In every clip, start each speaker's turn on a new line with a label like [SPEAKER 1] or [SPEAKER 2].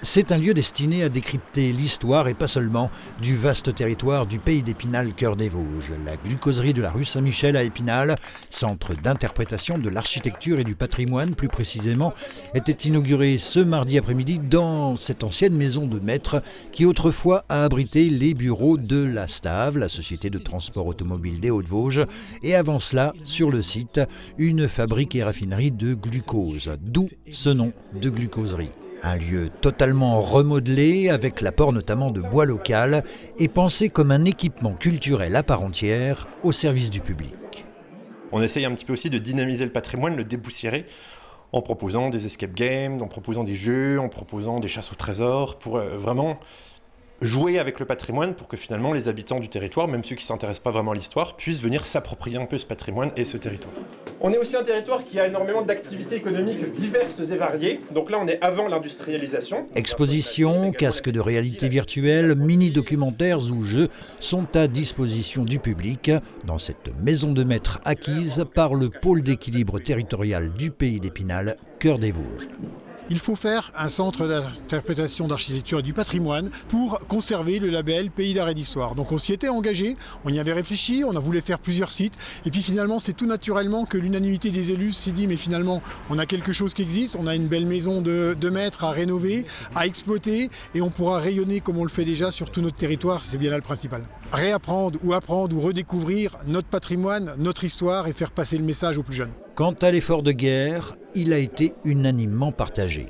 [SPEAKER 1] C'est un lieu destiné à décrypter l'histoire et pas seulement du vaste territoire du pays d'Épinal, cœur des Vosges. La glucoserie de la rue Saint-Michel à Épinal, centre d'interprétation de l'architecture et du patrimoine plus précisément, était inaugurée ce mardi après-midi dans cette ancienne maison de maître qui autrefois a abrité les bureaux de la STAV, la Société de transport automobile des Hauts-de-Vosges, et avant cela, sur le site, une fabrique et raffinerie de glucose, d'où ce nom de glucoserie. Un lieu totalement remodelé, avec l'apport notamment de bois local, et pensé comme un équipement culturel à part entière au service du public.
[SPEAKER 2] On essaye un petit peu aussi de dynamiser le patrimoine, le dépoussiérer, en proposant des escape games, en proposant des jeux, en proposant des chasses au trésor, pour vraiment jouer avec le patrimoine pour que finalement les habitants du territoire, même ceux qui ne s'intéressent pas vraiment à l'histoire, puissent venir s'approprier un peu ce patrimoine et ce territoire. On est aussi un territoire qui a énormément d'activités économiques diverses et variées. Donc là, on est avant l'industrialisation.
[SPEAKER 1] Expositions, casques de réalité virtuelle, mini-documentaires ou jeux sont à disposition du public dans cette maison de maître acquise par le pôle d'équilibre territorial du pays d'Épinal, cœur des Vosges.
[SPEAKER 3] Il faut faire un centre d'interprétation d'architecture et du patrimoine pour conserver le label Pays d'art et d'histoire. Donc on s'y était engagé, on y avait réfléchi, on a voulu faire plusieurs sites. Et puis finalement, c'est tout naturellement que l'unanimité des élus s'est dit, mais finalement, on a quelque chose qui existe, on a une belle maison de maître à rénover, à exploiter, et on pourra rayonner comme on le fait déjà sur tout notre territoire, c'est bien là le principal. Réapprendre ou apprendre ou redécouvrir notre patrimoine, notre histoire et faire passer le message aux plus jeunes.
[SPEAKER 1] Quant à l'effort de guerre, il a été unanimement partagé.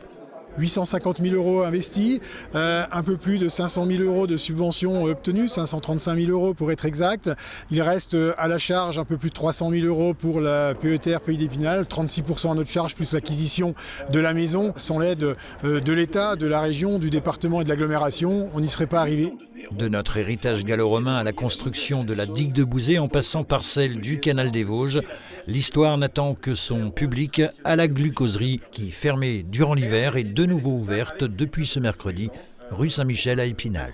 [SPEAKER 3] 850 000 euros investis, un peu plus de 500 000 euros de subventions obtenues, 535 000 euros pour être exact. Il reste à la charge un peu plus de 300 000 euros pour la PETR Pays d'Épinal, 36% à notre charge plus l'acquisition de la maison. Sans l'aide de l'État, de la région, du département et de l'agglomération, on n'y serait pas arrivé.
[SPEAKER 1] De notre héritage gallo-romain à la construction de la digue de Bouzet en passant par celle du canal des Vosges, l'histoire n'attend que son public à la glucoserie qui, fermée durant l'hiver, est de nouveau ouverte depuis ce mercredi, rue Saint-Michel à Épinal.